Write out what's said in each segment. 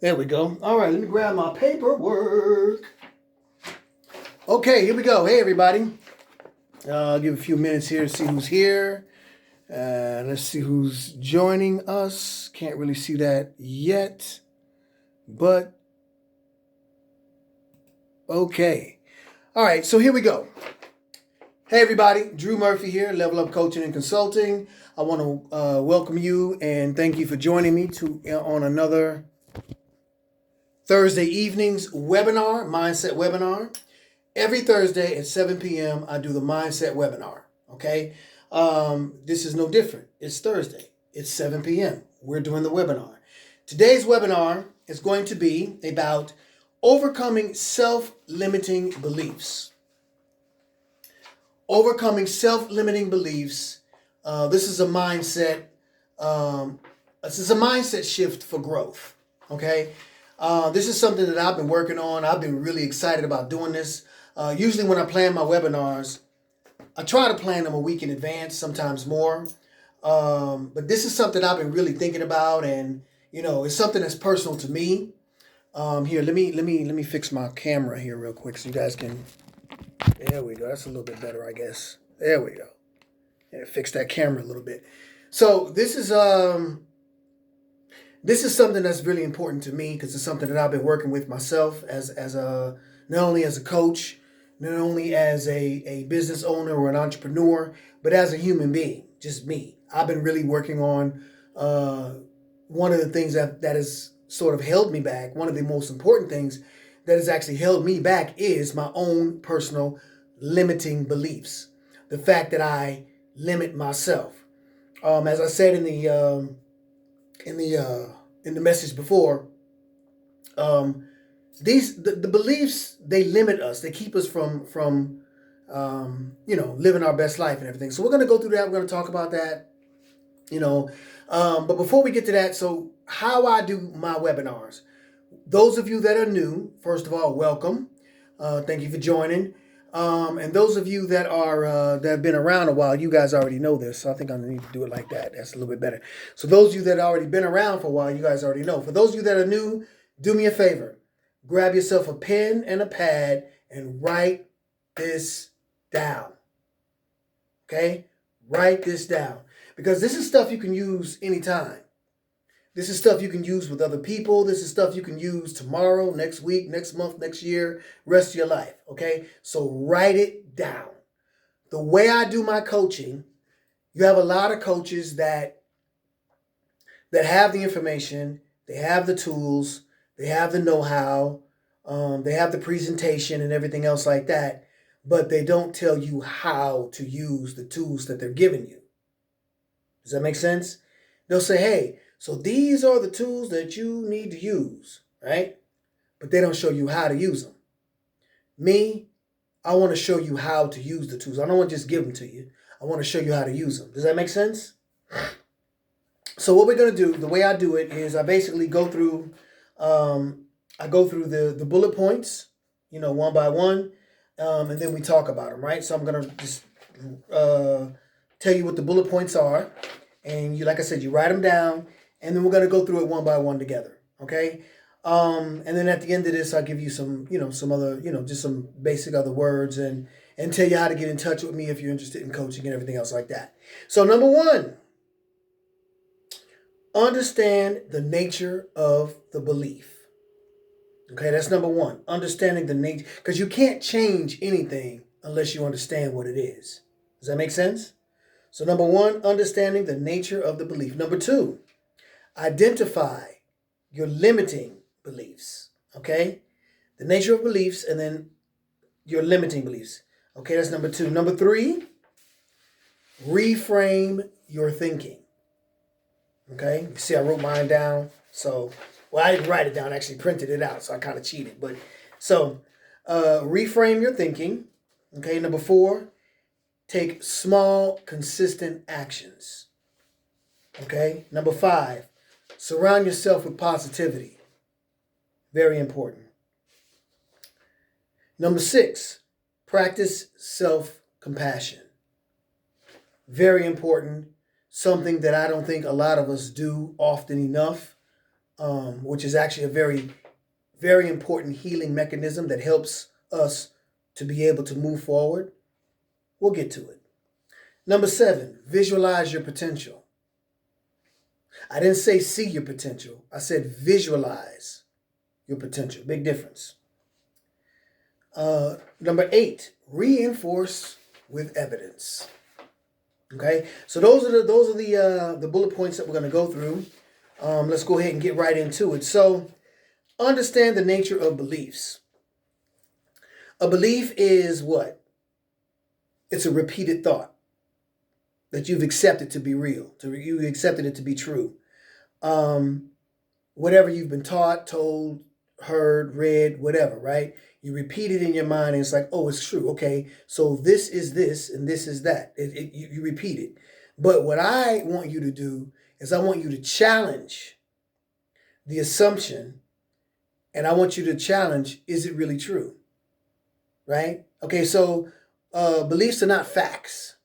There we go. All right, let me grab my paperwork. Okay, here we go. Hey, everybody. I'll give a few minutes here to see who's here. Let's see who's joining us. Can't really see that yet, but okay. All right, so here we go. Hey, everybody. Drew Murphy here, Level Up Coaching and Consulting. I want to welcome you and thank you for joining me on another Thursday evening's webinar, mindset webinar. Every Thursday at 7 p.m., I do the mindset webinar, okay? This is no different. It's Thursday. It's 7 p.m. We're doing the webinar. Today's webinar is going to be about overcoming self-limiting beliefs. Overcoming self-limiting beliefs. This is a mindset. This is a mindset shift for growth, okay? This is something that I've been working on. I've been really excited about doing this. Usually when I plan my webinars, I try to plan them a week in advance, sometimes more. But this is something I've been really thinking about, and it's something that's personal to me. Here, let me fix my camera here real quick so you guys can. There we go. That's a little bit better, I guess. There we go. Yeah, fix that camera a little bit. So this is something that's really important to me because it's something that I've been working with myself as a not only as a coach, not only as a business owner or an entrepreneur, but as a human being, just me. I've been really working on one of the things that has sort of held me back. One of the most important things that has actually held me back is my own personal limiting beliefs. The fact that I limit myself. As I said in the message before, the beliefs, they limit us. They keep us from living our best life and everything. So we're going to go through that. We're going to talk about that. But before we get to that, so how I do my webinars. Those of you that are new, first of all, welcome. Thank you for joining. And those of you that are that have been around a while, you guys already know this. So I think I need to do it like that. That's a little bit better. So those of you that have already been around for a while, you guys already know. For those of you that are new, do me a favor. Grab yourself a pen and a pad and write this down. Okay? Write this down. Because this is stuff you can use anytime. This is stuff you can use with other people. This is stuff you can use tomorrow, next week, next month, next year, rest of your life, okay? So write it down. The way I do my coaching, you have a lot of coaches that have the information, they have the tools, they have the know-how, they have the presentation and everything else like that, but they don't tell you how to use the tools that they're giving you. Does that make sense? They'll say, hey, so these are the tools that you need to use, right? But they don't show you how to use them. Me, I want to show you how to use the tools. I don't want to just give them to you. I want to show you how to use them. Does that make sense? So what we're going to do, the way I do it is I basically go through, the bullet points, one by one, and then we talk about them, right? So I'm going to just tell you what the bullet points are. And like I said, you write them down. And then we're going to go through it one by one together, okay? And then at the end of this, I'll give you some, some other, just some basic other words and tell you how to get in touch with me if you're interested in coaching and everything else like that. So number one, understand the nature of the belief. Okay, that's number one. Understanding the nature, because you can't change anything unless you understand what it is. Does that make sense? So number one, understanding the nature of the belief. Number two, identify your limiting beliefs, okay? The nature of beliefs and then your limiting beliefs. Okay, that's number two. Number three, reframe your thinking. Okay, you see I wrote mine down. So, well, I didn't write it down. I actually printed it out, so I kind of cheated. But so, reframe your thinking. Okay, number four, take small, consistent actions. Okay, number five, surround yourself with positivity. Very important. Number six, practice self-compassion. Very important. Something that I don't think a lot of us do often enough. which is actually a very, very important healing mechanism that helps us to be able to move forward. We'll get to it. Number 7, visualize your potential. I didn't say see your potential. I said visualize your potential. Big difference. Number 8, reinforce with evidence. Okay, so those are the bullet points that we're going to go through. Let's go ahead and get right into it. So, understand the nature of beliefs. A belief is what? It's a repeated thought that you've accepted to be real. You accepted it to be true. Whatever you've been taught, told, heard, read, whatever, right? You repeat it in your mind and it's like, oh, it's true. Okay, so this is this and this is that. You repeat it. But what I want you to do is I want you to challenge the assumption, and I want you to challenge, is it really true? Right? Okay, so beliefs are not facts.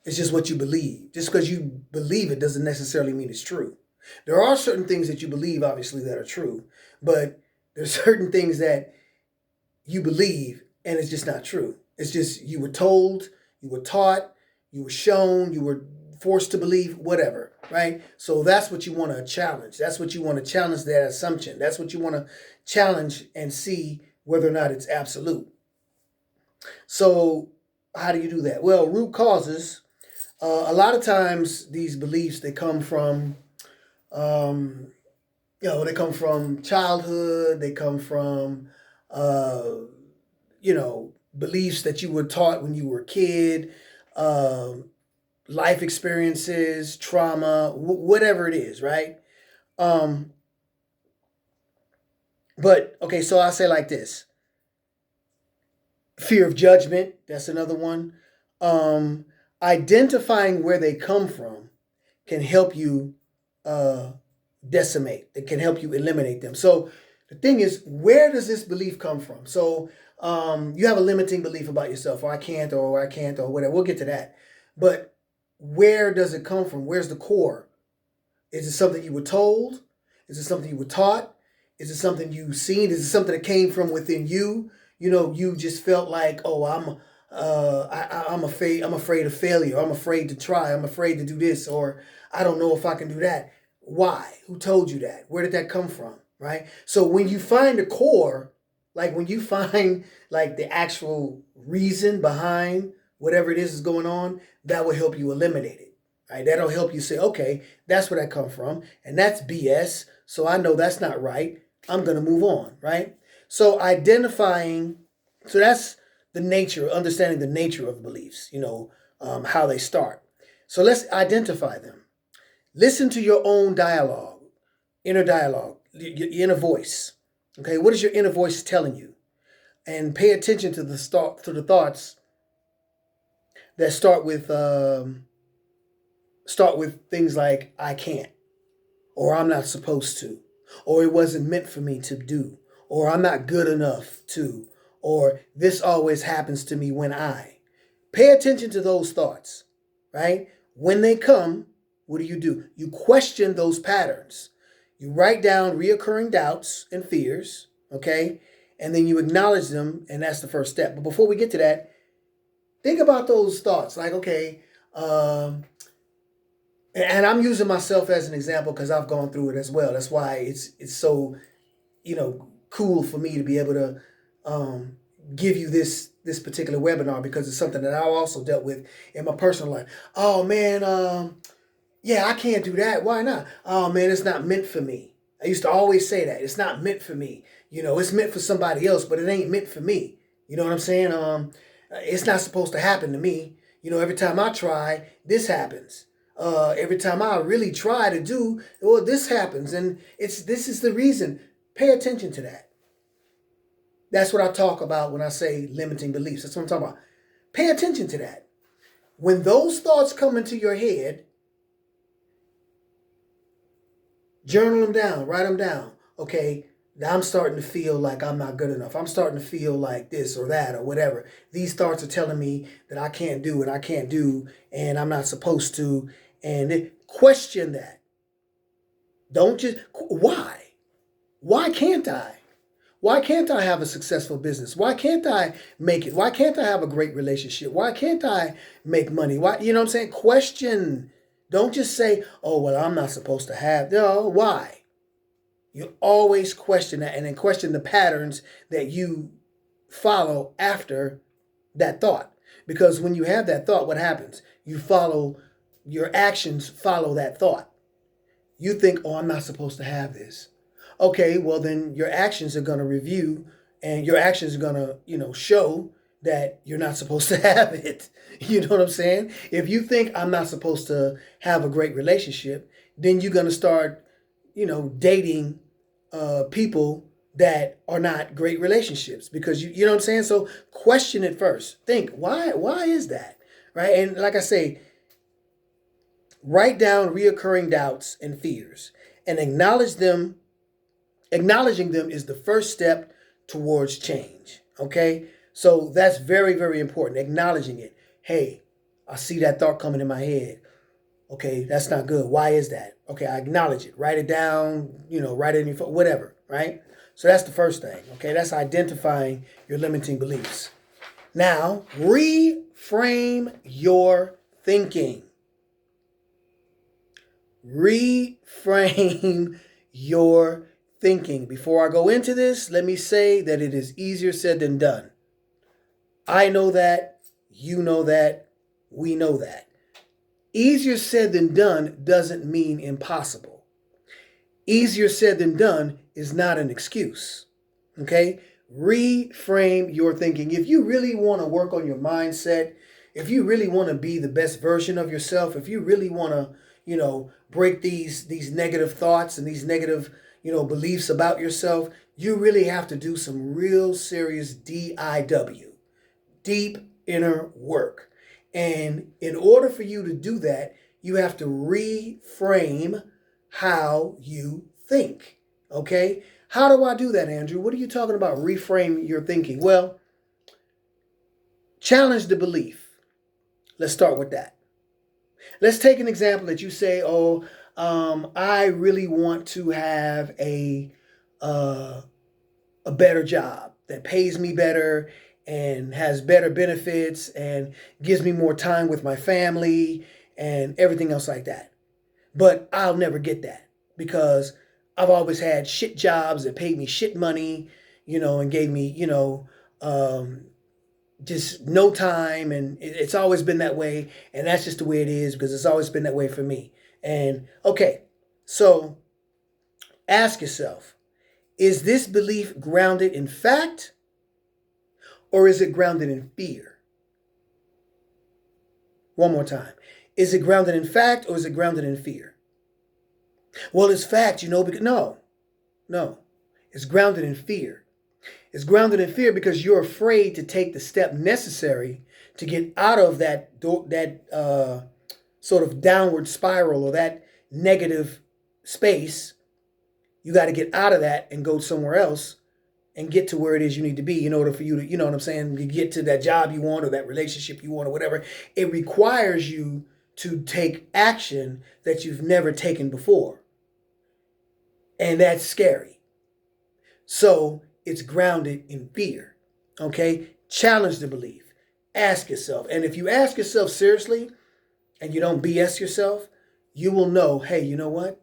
It's just what you believe. Just because you believe it doesn't necessarily mean it's true. There are certain things that you believe, obviously, that are true, but there's certain things that you believe and it's just not true. It's just you were told, you were taught, you were shown, you were forced to believe, whatever, right? So that's what you want to challenge. That's what you want to challenge, that assumption. That's what you want to challenge and see whether or not it's absolute. So how do you do that? Well, root causes, a lot of times these beliefs, they come from, they come from childhood, they come from, beliefs that you were taught when you were a kid, life experiences, trauma, whatever it is, right? But, okay, so I'll say like this. Fear of judgment, that's another one. Identifying where they come from can help you decimate. It can help you eliminate them. So the thing is, where does this belief come from? So you have a limiting belief about yourself, or I can't, or whatever. We'll get to that. But where does it come from? Where's the core? Is it something you were told? Is it something you were taught? Is it something you've seen? Is it something that came from within you? You just felt like, oh, I'm afraid of failure. I'm afraid to try. I'm afraid to do this, or I don't know if I can do that. Why? Who told you that? Where did that come from? Right? So when you find the core, like when you find like the actual reason behind whatever it is going on, that will help you eliminate it. Right? That'll help you say, okay, that's where that come from, and that's BS. So I know that's not right. I'm gonna move on. Right? So so that's the nature, understanding the nature of beliefs. How they start. So let's identify them. Listen to your own dialogue, inner dialogue, your inner voice. Okay, what is your inner voice telling you? And pay attention to the thoughts that start with things like I can't, or I'm not supposed to, or it wasn't meant for me to do, or I'm not good enough to, or this always happens to me when I. Pay attention to those thoughts, right? When they come, what do? You question those patterns. You write down reoccurring doubts and fears, okay? And then you acknowledge them, and that's the first step. But before we get to that, think about those thoughts. Like, okay, and I'm using myself as an example because I've gone through it as well. That's why it's so, cool for me to be able to give you this particular webinar, because it's something that I also dealt with in my personal life. Oh man, yeah, I can't do that. Why not? Oh man, it's not meant for me. I used to always say that. It's not meant for me. It's meant for somebody else, but it ain't meant for me. You know what I'm saying? It's not supposed to happen to me. Every time I try, this happens. Every time I really try to do, well, this happens. And this is the reason. Pay attention to that. That's what I talk about when I say limiting beliefs. That's what I'm talking about. Pay attention to that. When those thoughts come into your head, journal them down, write them down. Okay, now I'm starting to feel like I'm not good enough. I'm starting to feel like this or that or whatever. These thoughts are telling me that I can't do and I can't do and I'm not supposed to. And question that. Don't just, why? Why can't I? Why can't I have a successful business? Why can't I make it? Why can't I have a great relationship? Why can't I make money? Why, you know what I'm saying? Question. Don't just say, oh, well, I'm not supposed to have. No, why? You always question that and then question the patterns that you follow after that thought. Because when you have that thought, what happens? Your actions follow that thought. You think, oh, I'm not supposed to have this. Okay, well then your actions are going to review and your actions are going to, show that you're not supposed to have it. You know what I'm saying? If you think I'm not supposed to have a great relationship, then you're going to start, dating people that are not great relationships because you know what I'm saying? So question it first. Think, why is that? Right? And like I say, write down reoccurring doubts and fears and acknowledge them. Acknowledging them is the first step towards change. Okay? So that's very, very important. Acknowledging it. Hey, I see that thought coming in my head. Okay, that's not good. Why is that? Okay, I acknowledge it. Write it down, write it in your phone, whatever, right? So that's the first thing. Okay, that's identifying your limiting beliefs. Now, reframe your thinking. Reframe your thinking. Before I go into this, let me say that it is easier said than done. I know that, you know that, we know that. Easier said than done doesn't mean impossible. Easier said than done is not an excuse. Okay? Reframe your thinking. If you really want to work on your mindset, if you really want to be the best version of yourself, if you really want to, break these negative thoughts and these negative, beliefs about yourself, you really have to do some real serious DIW, deep inner work. And in order for you to do that, you have to reframe how you think. Okay? How do I do that, Andrew? What are you talking about? Reframe your thinking. Well, challenge the belief. Let's start with that. Let's take an example that you say, oh, I really want to have a better job that pays me better and has better benefits and gives me more time with my family and everything else like that. But I'll never get that because I've always had shit jobs that paid me shit money, and gave me, just no time. And it's always been that way. And that's just the way it is because it's always been that way for me. And okay, so ask yourself, is this belief grounded in fact or is it grounded in fear? One more time. Is it grounded in fact or is it grounded in fear? Well, it's fact, because no. It's grounded in fear. It's grounded in fear because you're afraid to take the step necessary to get out of that sort of downward spiral or that negative space. You got to get out of that and go somewhere else and get to where it is you need to be in order for you to, you know what I'm saying, to get to that job you want or that relationship you want or whatever. It requires you to take action that you've never taken before. And that's scary. So it's grounded in fear. Okay? Challenge the belief. Ask yourself. And if you ask yourself seriously and you don't BS yourself, you will know, hey, you know what?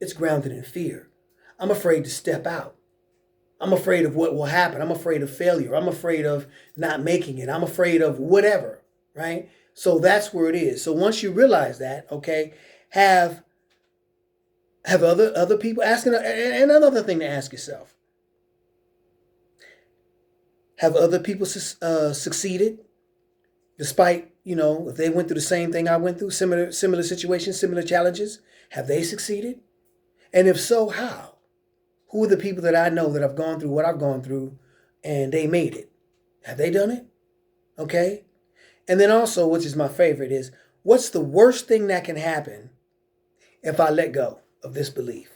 It's grounded in fear. I'm afraid to step out. I'm afraid of what will happen. I'm afraid of failure. I'm afraid of not making it. I'm afraid of whatever, right? So that's where it is. So once you realize that, okay, have other people asking, and another thing to ask yourself, have other people succeeded despite, if they went through the same thing I went through, similar situations, similar challenges? Have they succeeded? And if so, how? Who are the people that I know that have gone through what I've gone through and they made it? Have they done it? Okay. And then also, which is my favorite, is what's the worst thing that can happen if I let go of this belief?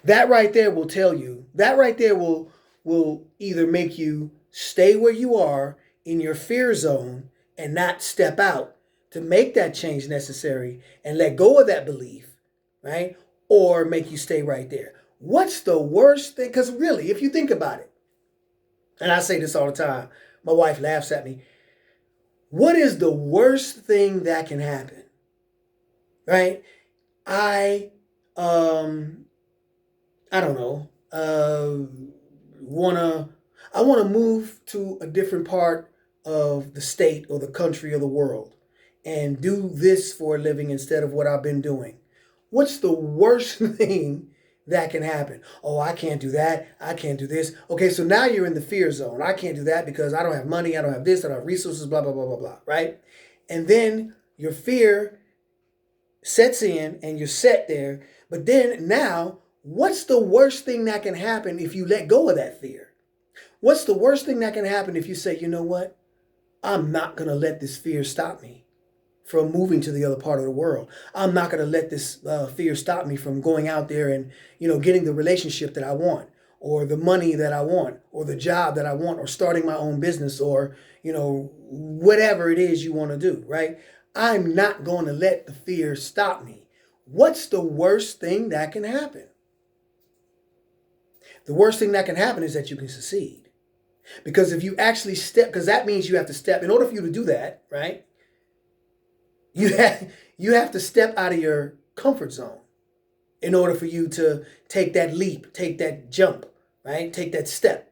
That right there will tell you, that right there will either make you stay where you are in your fear zone and not step out to make that change necessary and let go of that belief, right? or make you stay right there? What's the worst thing? Because really, if you think about it, and I say this all the time, my wife laughs at me. What is the worst thing that can happen? Right? I I don't know. Wanna I wanna move to a different part of the state or the country or the world and do this for a living instead of what I've been doing. What's the worst thing that can happen? Oh, I can't do that. I can't do this. Okay, so now you're in the fear zone. I can't do that because I don't have money. I don't have this. I don't have resources. Blah blah blah blah blah. Right? And then your fear sets in and you're set there. But then now, what's the worst thing that can happen if you let go of that fear? What's the worst thing that can happen if you say, you know what? I'm not going to let this fear stop me from moving to the other part of the world. I'm not going to let this fear stop me from going out there and, getting the relationship that I want, or the money that I want, or the job that I want, or starting my own business, or, whatever it is you want to do, right? I'm not going to let the fear stop me. What's the worst thing that can happen? The worst thing that can happen is that you can succeed. Because if you actually step, because that means you have to step, in order for you to do that, right? You have to step out of your comfort zone in order for you to take that leap, take that jump, right? Take that step.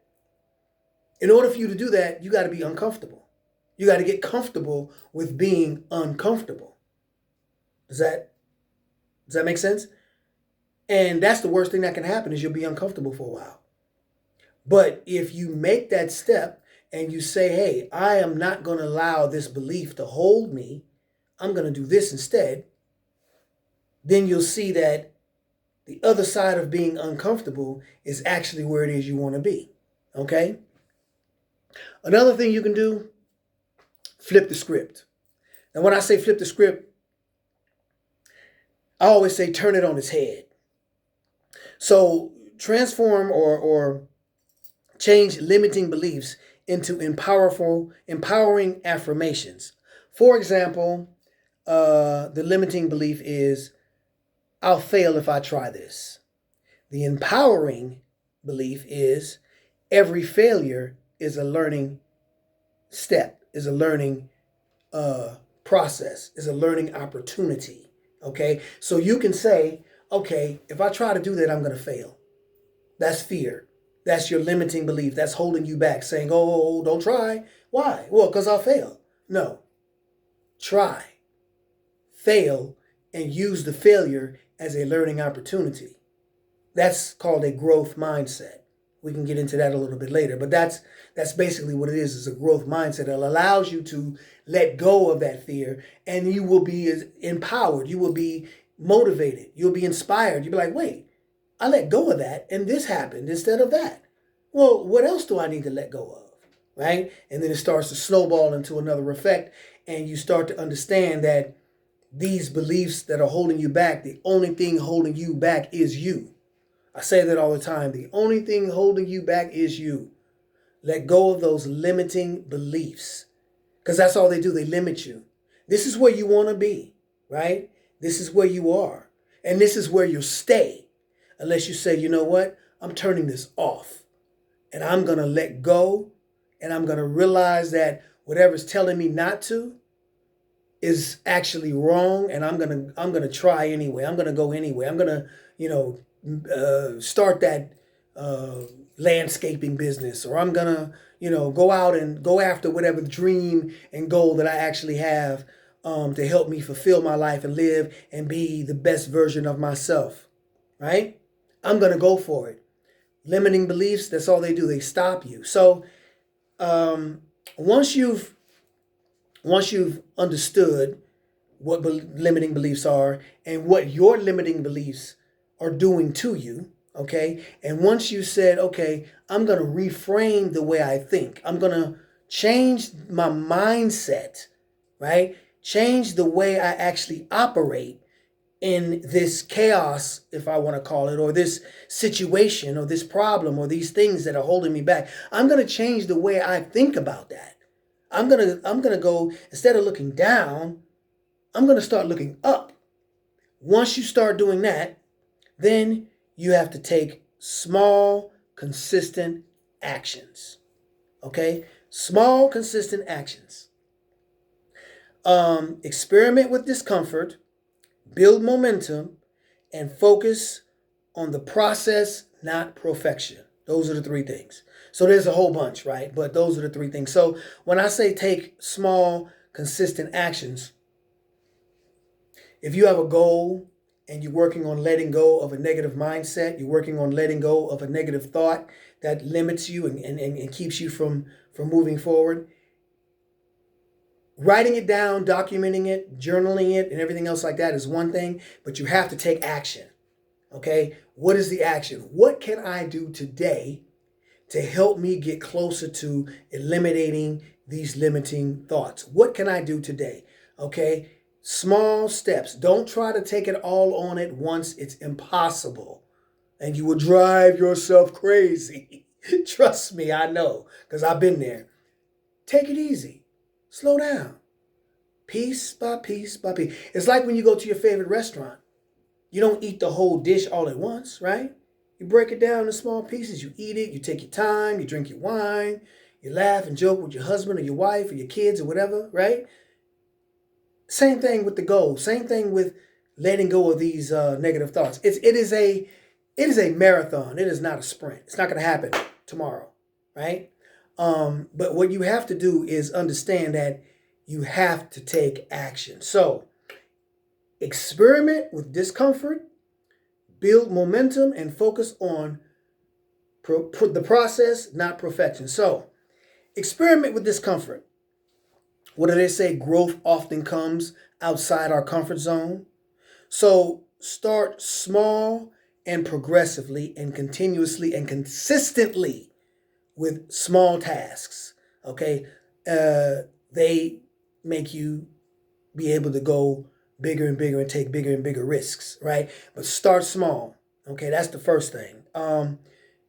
In order for you to do that, you got to be uncomfortable. You got to get comfortable with being uncomfortable. Does that make sense? And that's the worst thing that can happen is you'll be uncomfortable for a while. But if you make that step and you say, hey, I am not going to allow this belief to hold me, I'm going to do this instead, then you'll see that the other side of being uncomfortable is actually where it is you want to be. Okay? Another thing you can do, flip the script. Now, when I say flip the script, I always say turn it on its head. So transform or change limiting beliefs into empowering affirmations. For example, the limiting belief is, I'll fail if I try this. The empowering belief is, every failure is a learning step, is a learning process, is a learning opportunity. Okay? So you can say, okay, if I try to do that, I'm going to fail. That's fear. That's your limiting belief. That's holding you back, saying, oh, don't try. Why? Well, because I'll fail. No. Try. Fail and use the failure as a learning opportunity. That's called a growth mindset. We can get into that a little bit later, but that's basically what it is a growth mindset. It allows you to let go of that fear, and you will be empowered. You will be motivated. You'll be inspired. You'll be like, wait, I let go of that, and this happened instead of that. Well, what else do I need to let go of, right? And then it starts to snowball into another effect, and you start to understand that these beliefs that are holding you back, the only thing holding you back is you. I say that all the time. The only thing holding you back is you. Let go of those limiting beliefs, because that's all they do. They limit you. This is where you want to be, right? This is where you are. And this is where you'll stay unless you say, you know what? I'm turning this off. And I'm going to let go. And I'm going to realize that whatever's telling me not to is actually wrong. And I'm going to try anyway. I'm going to go anyway. I'm going to, start that landscaping business, or I'm going to, go out and go after whatever dream and goal that I actually have to help me fulfill my life and live and be the best version of myself, right? I'm going to go for it. Limiting beliefs, that's all they do. They stop you. So once you've understood what limiting beliefs are and what your limiting beliefs are doing to you, okay? And once you said, okay, I'm going to reframe the way I think. I'm going to change my mindset, right? Change the way I actually operate in this chaos, if I want to call it, or this situation, or this problem, or these things that are holding me back. I'm going to change the way I think about that. I'm going to go, instead of looking down, I'm going to start looking up. Once you start doing that, Then you have to take small, consistent actions. Okay? Small, consistent actions. Experiment with discomfort, build momentum, and focus on the process, not perfection. Those are the three things. So there's a whole bunch, right? But those are the three things. So when I say take small, consistent actions, if you have a goal and you're working on letting go of a negative mindset, you're working on letting go of a negative thought that limits you and keeps you from moving forward, writing it down, documenting it, journaling it, and everything else like that is one thing, but you have to take action. Okay? What is the action? What can I do today to help me get closer to eliminating these limiting thoughts? What can I do today? Okay? Small steps. Don't try to take it all on at once. It's impossible. And you will drive yourself crazy. Trust me, I know, because I've been there. Take it easy. Slow down. Piece by piece by piece. It's like when you go to your favorite restaurant. You don't eat the whole dish all at once, right? You break it down in small pieces. You eat it. You take your time. You drink your wine. You laugh and joke with your husband or your wife or your kids or whatever, right? Same thing with the goal. Same thing with letting go of these negative thoughts. It is a marathon. It is not a sprint. It's not going to happen tomorrow, right? But what you have to do is understand that you have to take action. So experiment with discomfort, build momentum, and focus on the process, not perfection. So experiment with discomfort. What do they say? Growth often comes outside our comfort zone. So start small and progressively and continuously and consistently with small tasks. Okay? They make you be able to go bigger and bigger and take bigger and bigger risks, right? But start small. Okay, that's the first thing.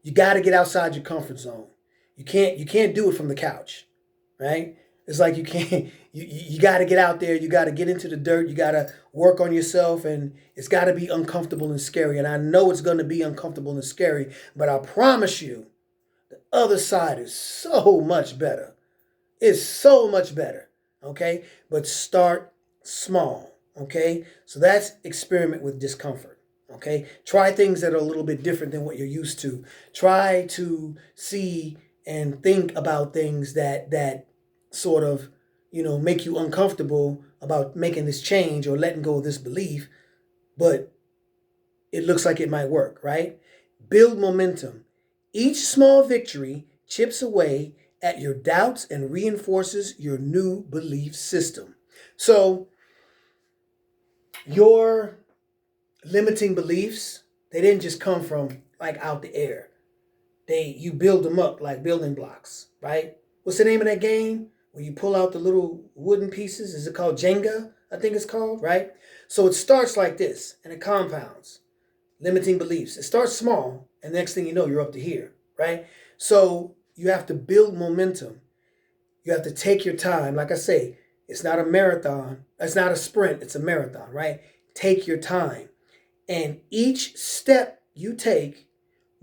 You got to get outside your comfort zone. You can't do it from the couch, right? It's like you got to get out there. You got to get into the dirt. You got to work on yourself, and it's got to be uncomfortable and scary. And I know it's going to be uncomfortable and scary, but I promise you, the other side is so much better. It's so much better, okay? But start small, okay? So that's experiment with discomfort, okay? Try things that are a little bit different than what you're used to. Try to see and think about things that sort of, make you uncomfortable about making this change or letting go of this belief, but it looks like it might work, right? Build momentum. Each small victory chips away at your doubts and reinforces your new belief system. So your limiting beliefs, they didn't just come from like out the air. You build them up like building blocks, right? What's the name of that game? Where you pull out the little wooden pieces? Is it called Jenga? I think it's called, right? So it starts like this and it compounds. Limiting beliefs. It starts small, and next thing you know, you're up to here, right? So you have to build momentum. You have to take your time. Like I say, it's not a marathon. It's not a sprint. It's a marathon, right? Take your time. And each step you take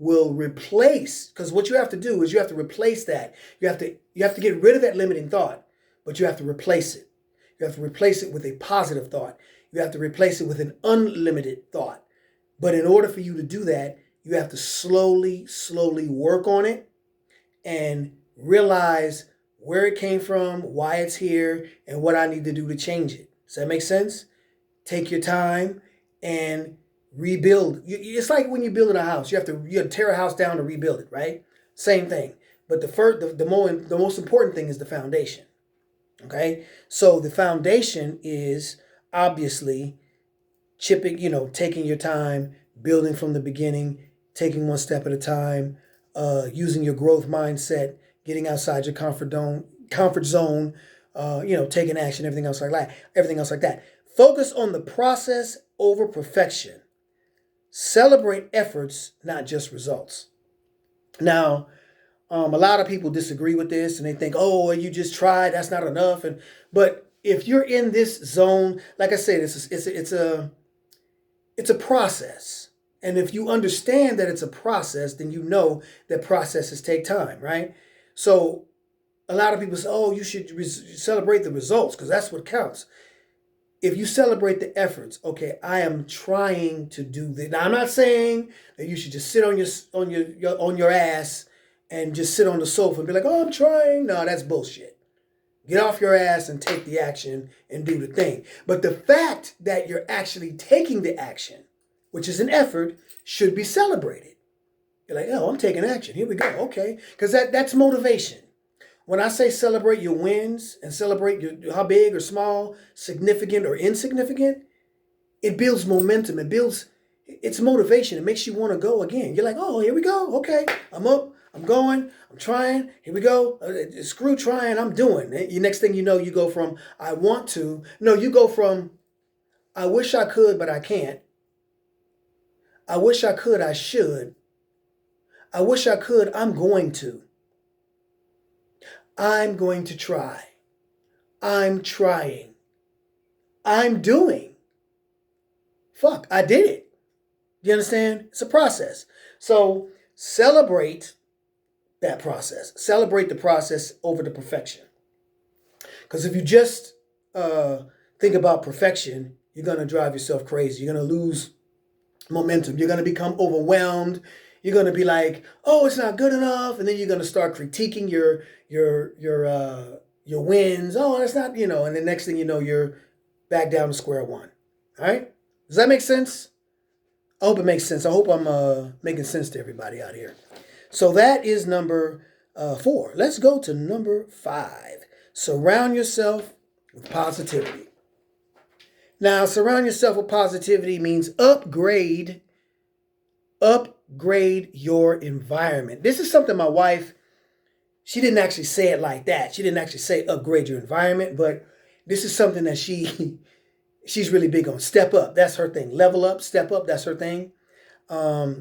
will replace, because what you have to do is you have to replace that. You have to get rid of that limiting thought, but you have to replace it. You have to replace it with a positive thought. You have to replace it with an unlimited thought. But in order for you to do that, you have to slowly work on it and realize where it came from, why it's here, and what I need to do to change it. Does that make sense? Take your time and rebuild. It's like when you're building a house. You have to tear a house down to rebuild it, right? Same thing. But the most important thing is the foundation. Okay? So the foundation is obviously chipping, taking your time, building from the beginning, taking one step at a time, using your growth mindset, getting outside your comfort zone, taking action, everything else like that. Focus on the process over perfection. Celebrate efforts, not just results. Now, a lot of people disagree with this and they think, oh, you just tried, that's not enough. But if you're in this zone, like I said, it's a process. And if you understand that it's a process, then you know that processes take time, right? So a lot of people say, oh, you should celebrate the results because that's what counts. If you celebrate the efforts, okay, I am trying to do this. Now, I'm not saying that you should just sit on your ass and just sit on the sofa and be like, oh, I'm trying. No, that's bullshit. Get off your ass and take the action and do the thing. But the fact that you're actually taking the action, which is an effort, should be celebrated. You're like, oh, I'm taking action. Here we go. Okay. Because that's motivation. When I say celebrate your wins and celebrate how big or small, significant or insignificant, it builds momentum. It's motivation. It makes you want to go again. You're like, oh, here we go. Okay, I'm up. I'm going. I'm trying. Here we go. Screw trying. I'm doing. The next thing you know, you go from I want to. No, you go from I wish I could, but I can't. I wish I could. I should. I wish I could. I'm going to. I'm going to try. I'm trying. I'm doing. Fuck, I did it. You understand? It's a process. So celebrate that process. Celebrate the process over the perfection. Because if you just think about perfection, you're going to drive yourself crazy. You're going to lose momentum. You're going to become overwhelmed. You're going to be like, oh, it's not good enough. And then you're going to start critiquing your wins. Oh, that's not, and the next thing you know, you're back down to square one. All right? Does that make sense? I hope it makes sense. I hope I'm making sense to everybody out here. So that is number 4. Let's go to number 5. Surround yourself with positivity. Now, surround yourself with positivity means upgrade your environment. This is something my wife, she didn't actually say it like that. She didn't actually say upgrade your environment, but this is something that she's really big on. Step up, that's her thing. Level up, step up, that's her thing.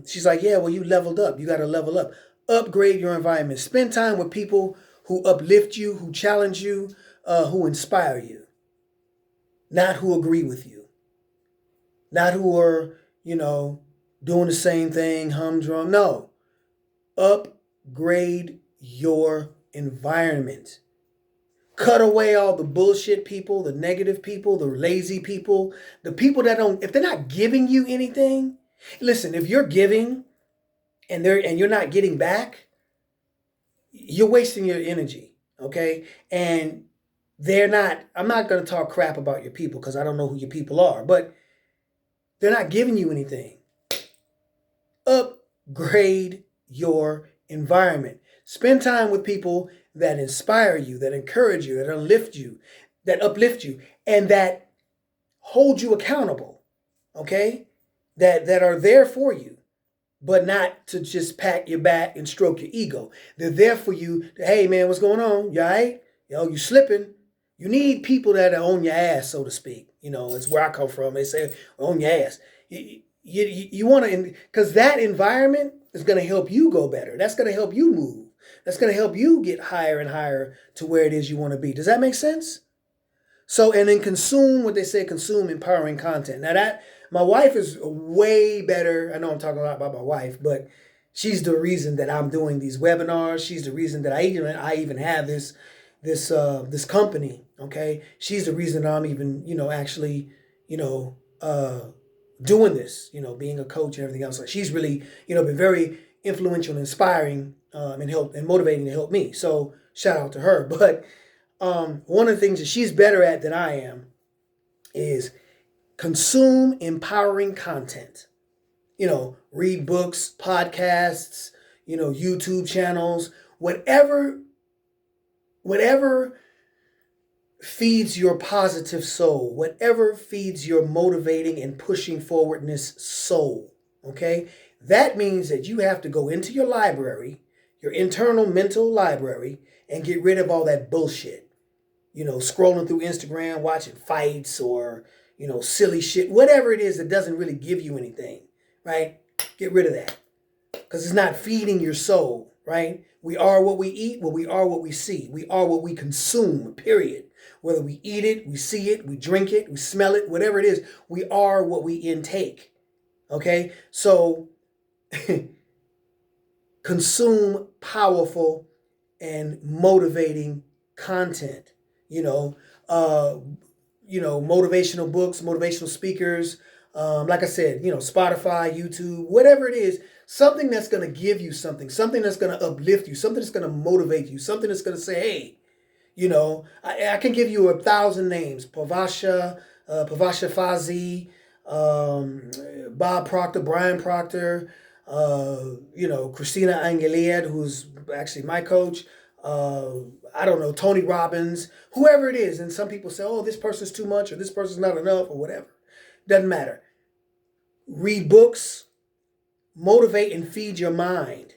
She's like, yeah, well, you leveled up. You got to level up. Upgrade your environment. Spend time with people who uplift you, who challenge you, who inspire you. Not who agree with you. Not who are, doing the same thing, humdrum. No. Upgrade your environment. Cut away all the bullshit people, the negative people, the lazy people, the people that if they're not giving you anything. Listen, if you're giving and you're not getting back, you're wasting your energy, okay? And I'm not going to talk crap about your people because I don't know who your people are, but they're not giving you anything. Upgrade your environment. Spend time with people that inspire you, that encourage you, that uplift you, and that hold you accountable, okay? That are there for you, but not to just pat your back and stroke your ego. They're there for you. Hey, man, what's going on? You all right? You slipping. You need people that are on your ass, so to speak. It's where I come from. They say, on your ass. You want to, because that environment is going to help you go better. That's going to help you move. That's going to help you get higher and higher to where it is you want to be. Does that make sense? So, and then consume empowering content. Now my wife is way better. I know I'm talking a lot about my wife, but she's the reason that I'm doing these webinars. She's the reason that I even have this company. Okay. She's the reason I'm even, actually, doing this, being a coach and everything else. Like she's really, been very influential and inspiring, and motivating to help me. So shout out to her. But one of the things that she's better at than I am is consume empowering content. Read books, podcasts, YouTube channels, whatever feeds your positive soul, whatever feeds your motivating and pushing forwardness soul, okay? That means that you have to go into your library, your internal mental library, and get rid of all that bullshit. Scrolling through Instagram, watching fights or, silly shit, whatever it is that doesn't really give you anything, right? Get rid of that because it's not feeding your soul, right? We are what we eat, we are what we see. We are what we consume, period. Whether we eat it, we see it, we drink it, we smell it, whatever it is, we are what we intake, Okay, so consume powerful and motivating content. You know, uh, motivational books, motivational speakers. Like I said, Spotify, YouTube, whatever it is, something that's going to give you something that's going to uplift you, something that's going to motivate you, something that's going to say, hey, I can give you 1,000 names. Pavasha Fazi, Bob Proctor, Brian Proctor, Christina Angelier, who's actually my coach. I don't know, Tony Robbins, whoever it is. And some people say, oh, this person's too much or this person's not enough or whatever. Doesn't matter. Read books, motivate and feed your mind,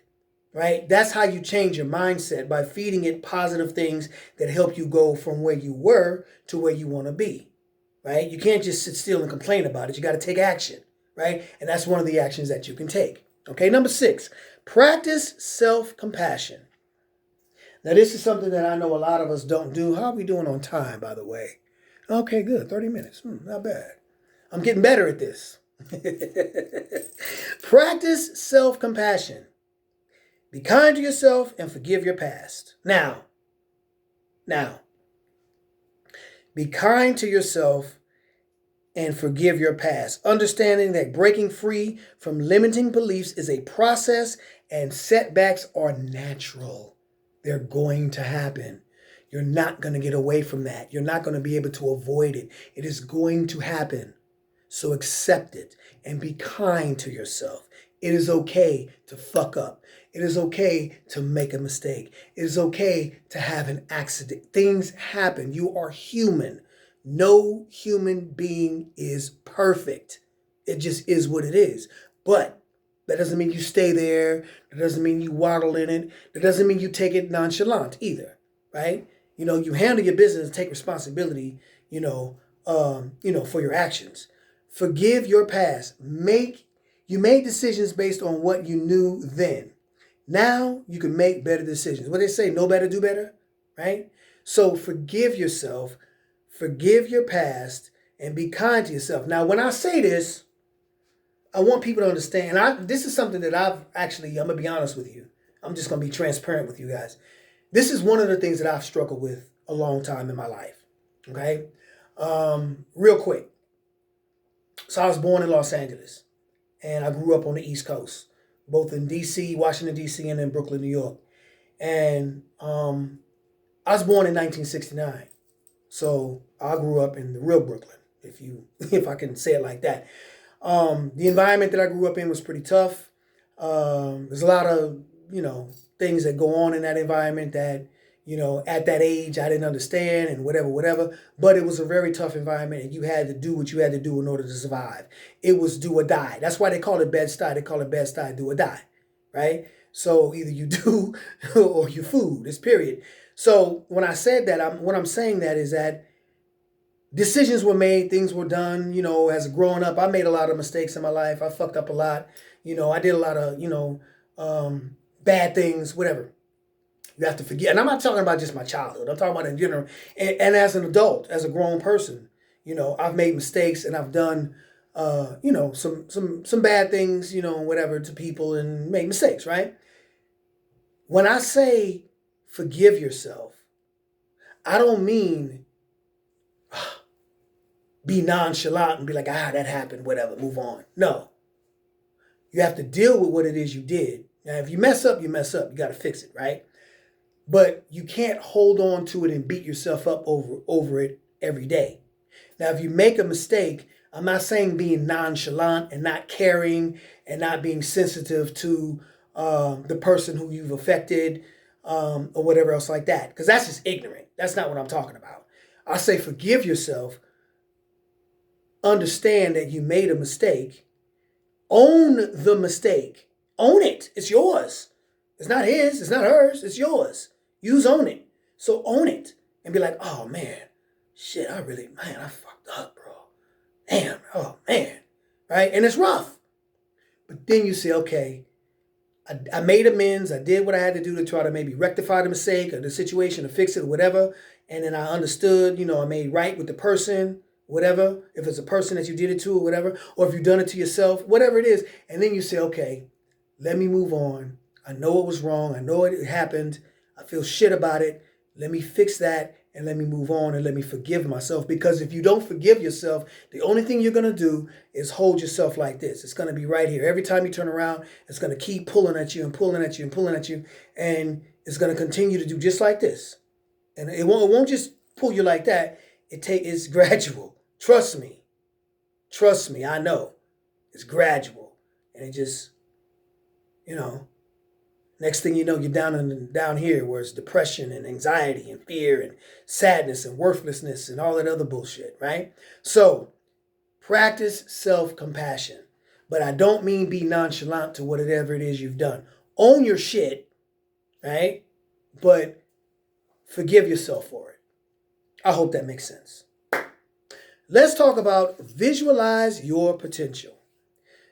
right? That's how you change your mindset, by feeding it positive things that help you go from where you were to where you want to be, right? You can't just sit still and complain about it. You got to take action, right? And that's one of the actions that you can take. Okay, number 6, practice self-compassion. Now, this is something that I know a lot of us don't do. How are we doing on time, by the way? Okay, good. 30 minutes. Not bad. I'm getting better at this. Practice self-compassion. Be kind to yourself and forgive your past. Now, be kind to yourself and forgive your past. Understanding that breaking free from limiting beliefs is a process and setbacks are natural. They're going to happen. You're not going to get away from that. You're not going to be able to avoid it. It is going to happen. So accept it and be kind to yourself. It is okay to fuck up. It is okay to make a mistake. It is okay to have an accident. Things happen. You are human. No human being is perfect. It just is what it is. But that doesn't mean you stay there. That doesn't mean you waddle in it. That doesn't mean you take it nonchalant either, right? You handle your business and take responsibility, for your actions. Forgive your past. You made decisions based on what you knew then. Now you can make better decisions. What they say, know better, do better, right? So forgive yourself, forgive your past, and be kind to yourself. Now, when I say this, I want people to understand, this is something that I'm going to be honest with you. I'm just going to be transparent with you guys. This is one of the things that I've struggled with a long time in my life, okay? Real quick. So I was born in Los Angeles, and I grew up on the East Coast, both in D.C., Washington, D.C., and in Brooklyn, New York. And I was born in 1969, so I grew up in the real Brooklyn, if I can say it like that. The environment that I grew up in was pretty tough. There's a lot of, things that go on in that environment that, at that age I didn't understand and whatever. But it was a very tough environment, and you had to do what you had to do in order to survive. It was do or die. That's why they call it Bed-Stuy. They call it Bed-Stuy, do or die, right? So either you do or you food. It's period. So when I said that, what I'm saying that is that decisions were made, things were done, as a growing up. I made a lot of mistakes in my life. I fucked up a lot. I did a lot of, bad things, whatever. You have to forget. And I'm not talking about just my childhood. I'm talking about in general. And as an adult, as a grown person, I've made mistakes and I've done, some bad things, whatever to people and made mistakes, right? When I say forgive yourself, I don't mean be nonchalant and be like, that happened, whatever, move on. No. You have to deal with what it is you did. Now, if you mess up, you mess up. You got to fix it, right? But you can't hold on to it and beat yourself up over it every day. Now, if you make a mistake, I'm not saying being nonchalant and not caring and not being sensitive to the person who you've affected or whatever else like that, because that's just ignorant. That's not what I'm talking about. I say forgive yourself. Understand that you made a mistake. Own the mistake. Own it. It's yours. It's not his. It's not hers. It's yours. You own it. So own it and be like, oh, man, shit, I fucked up, bro. Damn, oh, man. Right? And it's rough. But then you say, okay, I made amends. I did what I had to do to try to maybe rectify the mistake or the situation or fix it or whatever. And then I understood, I made right with the person. whatever, if it's a person that you did it to or whatever, or if you've done it to yourself, whatever it is, and then you say, okay, let me move on. I know it was wrong. I know it happened. I feel shit about it. Let me fix that and let me move on and let me forgive myself. Because if you don't forgive yourself, the only thing you're going to do is hold yourself like this. It's going to be right here. Every time you turn around, it's going to keep pulling at you and pulling at you and pulling at you. And it's going to continue to do just like this. And it won't just pull you like that. It's gradual. Trust me. Trust me. I know. It's gradual. And it just, next thing you know, you're down here where it's depression and anxiety and fear and sadness and worthlessness and all that other bullshit, right? So practice self-compassion. But I don't mean be nonchalant to whatever it is you've done. Own your shit, right? But forgive yourself for it. I hope that makes sense. Let's talk about visualize your potential.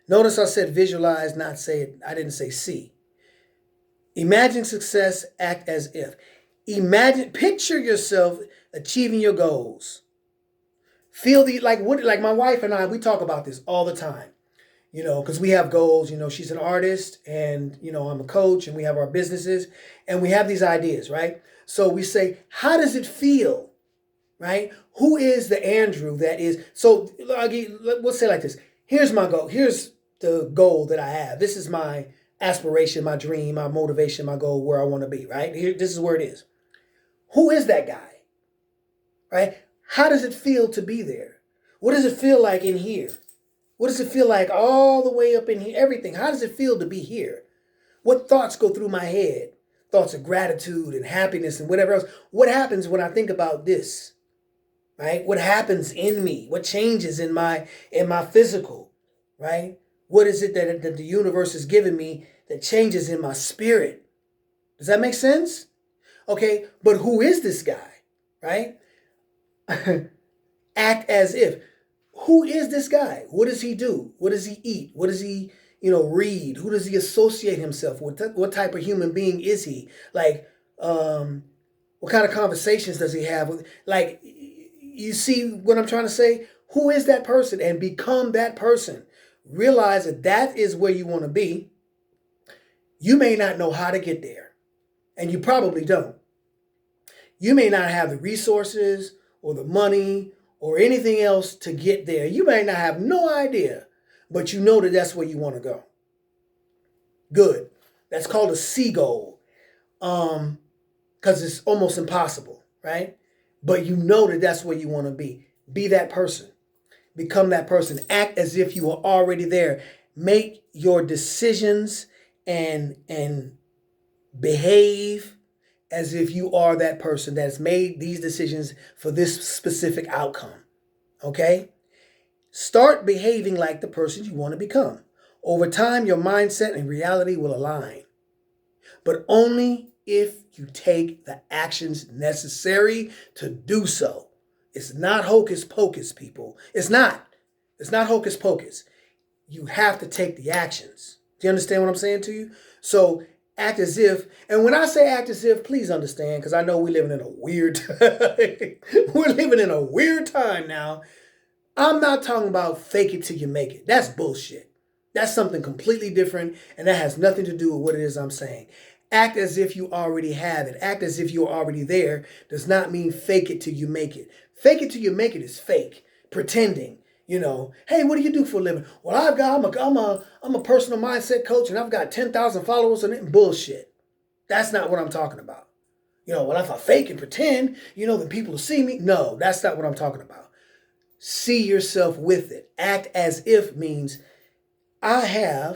Notice I said visualize, not say it. I didn't say see. Imagine success, act as if. Picture yourself achieving your goals. Feel like my wife and I, we talk about this all the time, because we have goals. She's an artist and, I'm a coach and we have our businesses and we have these ideas, right? So we say, how does it feel, right? Who is the Andrew that is? So let's say like this. Here's my goal. Here's the goal that I have. This is my aspiration, my dream, my motivation, my goal, where I want to be, right? Here, this is where it is. Who is that guy, right? How does it feel to be there? What does it feel like in here? What does it feel like all the way up in here? Everything. How does it feel to be here? What thoughts go through my head? Thoughts of gratitude and happiness and whatever else. What happens when I think about this, right? What happens in me? What changes in my physical, right? What is it that the universe has given me that changes in my spirit? Does that make sense? Okay, but who is this guy, right? Act as if. Who is this guy? What does he do? What does he eat? What does he, read? Who does he associate himself with? What type of human being is he? Like, what kind of conversations does he have with? Like, you see what I'm trying to say? Who is that person? And become that person. Realize that is where you want to be. You may not know how to get there, and you probably don't. You may not have the resources or the money or anything else to get there. You may not have no idea, but you know that that's where you want to go. Good. That's called a C goal, because it's almost impossible, right? But you know that that's where you want to be. Be that person. Become that person. Act as if you are already there. Make your decisions and behave as if you are that person that's made these decisions for this specific outcome. Okay? Start behaving like the person you want to become. Over time, your mindset and reality will align. But only if you take the actions necessary to do so. It's not hocus pocus, people. It's not. It's not hocus pocus. You have to take the actions. Do you understand what I'm saying to you? So act as if, and when I say act as if, please understand, because I know we're living in a weird time now. I'm not talking about fake it till you make it. That's bullshit. That's something completely different, and that has nothing to do with what it is I'm saying. Act as if you already have it. Act as if you're already there does not mean fake it till you make it. Fake it till you make it is fake. Pretending. Hey, what do you do for a living? Well, I'm a personal mindset coach and I've got 10,000 followers on it. Bullshit. That's not what I'm talking about. Well, if I fake and pretend, then people will see me. No, that's not what I'm talking about. See yourself with it. Act as if means I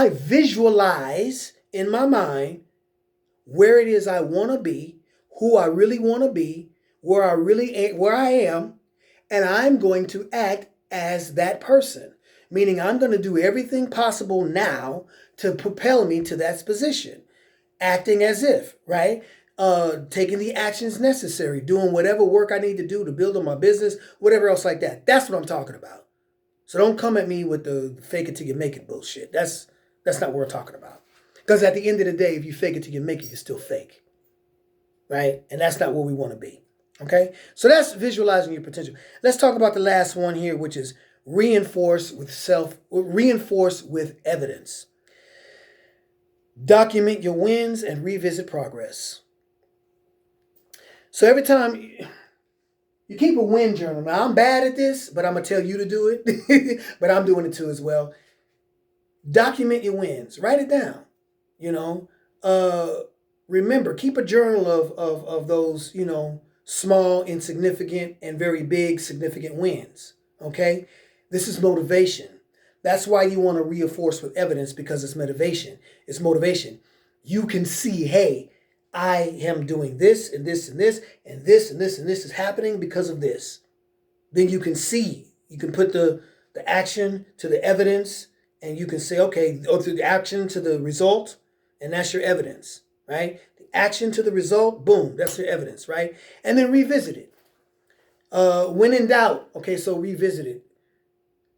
visualize in my mind where it is I want to be, who I really want to be, where I am, and I'm going to act as that person. Meaning I'm going to do everything possible now to propel me to that position. Acting as if, right? Taking the actions necessary, doing whatever work I need to do to build on my business, whatever else like that. That's what I'm talking about. So don't come at me with the fake it till you make it bullshit. That's not what we're talking about. Because at the end of the day, if you fake it till you make it, you're still fake. Right? And that's not where we want to be. Okay, so that's visualizing your potential. Let's talk about the last one here, which is reinforce with evidence. Document your wins and revisit progress. So every time you keep a win journal. Now I'm bad at this, but I'm gonna tell you to do it. But I'm doing it too as well. Document your wins. Write it down. You know, remember, keep a journal of those, small, insignificant, and very big, significant wins. Okay? This is motivation. That's why you want to reinforce with evidence, because it's motivation. It's motivation. You can see, hey, I am doing this and this and this and this and this and this is happening because of this. Then you can see, you can put the action to the evidence, and you can say, okay, or through the action to the result, and that's your evidence, right? The action to the result, boom, that's your evidence, right? And then revisit it. When in doubt, okay, so revisit it.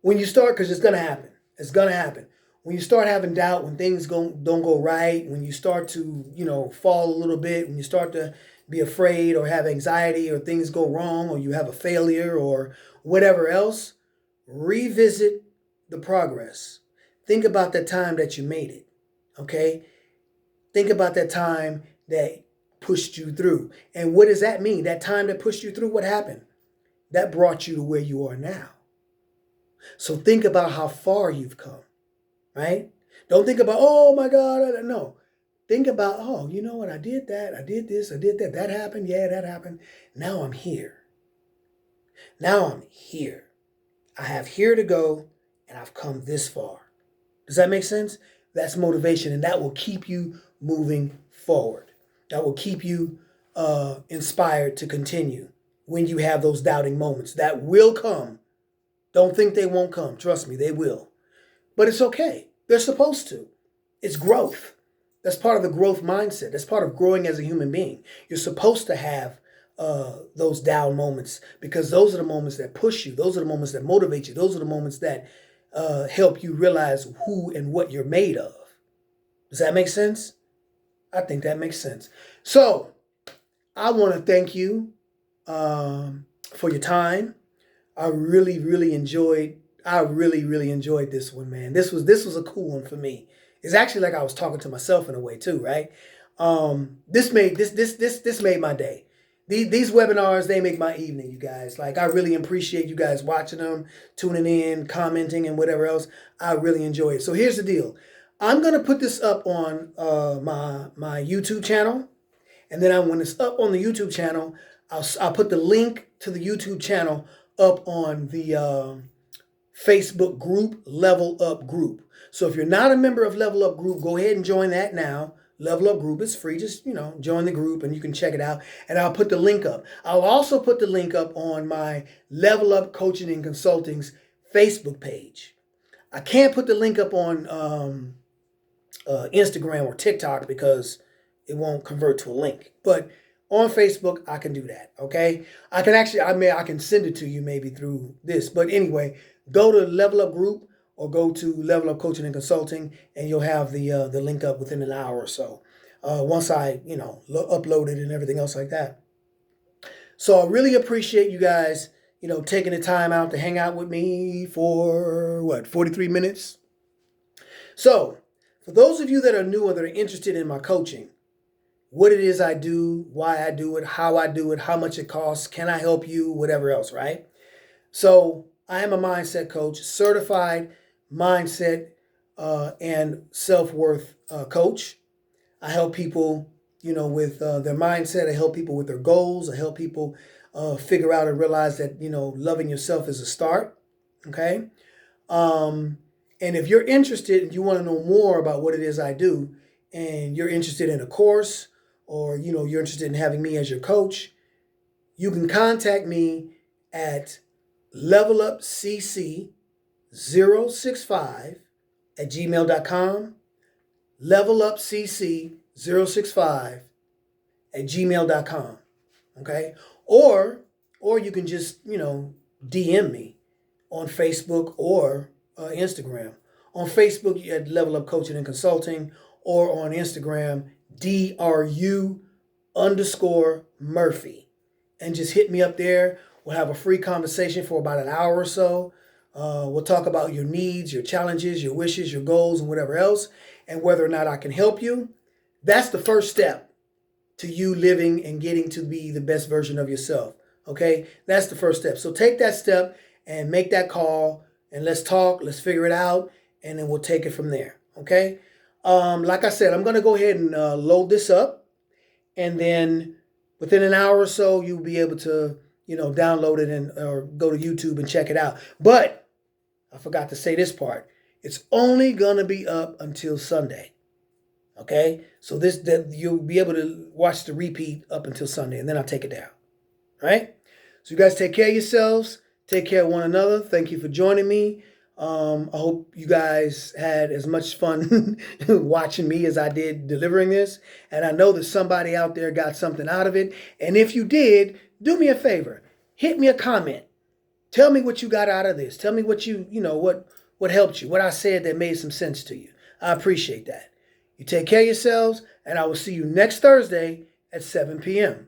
When you start, because it's going to happen. It's going to happen. When you start having doubt, when things don't go right, when you start to, fall a little bit, when you start to be afraid or have anxiety or things go wrong or you have a failure or whatever else, revisit the progress. Think about the time that you made it, okay? Think about that time that pushed you through. And what does that mean? That time that pushed you through, what happened? That brought you to where you are now. So think about how far you've come, right? Don't think about, oh my God, no. Think about, oh, you know what? I did that. I did this. I did that. That happened. Yeah, that happened. Now I'm here. Now I'm here. I have here to go, and I've come this far. Does that make sense? That's motivation, and that will keep you moving forward. That will keep you inspired to continue when you have those doubting moments. That will come. Don't think they won't come. Trust me, they will. But it's okay. They're supposed to. It's growth. That's part of the growth mindset. That's part of growing as a human being. You're supposed to have those down moments, because those are the moments that push you. Those are the moments that motivate you. Those are the moments that help you realize who and what you're made of. Does that make sense? I think that makes sense. So I want to thank you for your time. I really, really enjoyed this one, man. This was a cool one for me. It's actually like I was talking to myself in a way too, right? This made my day. These webinars, they make my evening, you guys. Like, I really appreciate you guys watching them, tuning in, commenting, and whatever else. I really enjoy it. So here's the deal. I'm gonna put this up on my YouTube channel, and then when it's up on the YouTube channel, I'll put the link to the YouTube channel up on the Facebook group, Level Up Group. So if you're not a member of Level Up Group, go ahead and join that now. Level Up Group is free. Just, join the group and you can check it out. And I'll put the link up. I'll also put the link up on my Level Up Coaching and Consulting's Facebook page. I can't put the link up on Instagram or TikTok because it won't convert to a link. But on Facebook, I can do that, okay? I can send it to you maybe through this. But anyway, go to Level Up Group or go to Level Up Coaching and Consulting, and you'll have the link up within an hour or so. Once I, upload it and everything else like that. So I really appreciate you guys, taking the time out to hang out with me for, 43 minutes? So for those of you that are new or that are interested in my coaching, what it is I do, why I do it, how much it costs, can I help you, whatever else, right? So I am a mindset coach, certified mindset and self-worth coach. I help people, with their mindset. I help people with their goals. I help people figure out and realize that, loving yourself is a start, okay? And if you're interested and you want to know more about what it is I do, and you're interested in a course, or, you're interested in having me as your coach, you can contact me at levelupcc065@gmail.com, levelupcc065@gmail.com, okay? Or you can just, DM me on Facebook or Instagram. On Facebook, at Level Up Coaching and Consulting, or on Instagram, DRU_Murphy. and just hit me up there. We'll have a free conversation for about an hour or so. We'll talk about your needs, your challenges, your wishes, your goals, and whatever else, and whether or not I can help you. That's the first step to you living and getting to be the best version of yourself. Okay? That's the first step. So take that step and make that call, and let's talk, let's figure it out, and then we'll take it from there. Okay? Like I said, I'm going to go ahead and load this up, and then within an hour or so, you'll be able to, download it and or go to YouTube and check it out. But I forgot to say this part. It's only going to be up until Sunday. Okay? So that you'll be able to watch the repeat up until Sunday, and then I'll take it down. All right? So you guys take care of yourselves. Take care of one another. Thank you for joining me. I hope you guys had as much fun watching me as I did delivering this. And I know that somebody out there got something out of it. And if you did, do me a favor. Hit me a comment. Tell me what you got out of this. Tell me what what helped you, what I said that made some sense to you. I appreciate that. You take care of yourselves, and I will see you next Thursday at 7 p.m.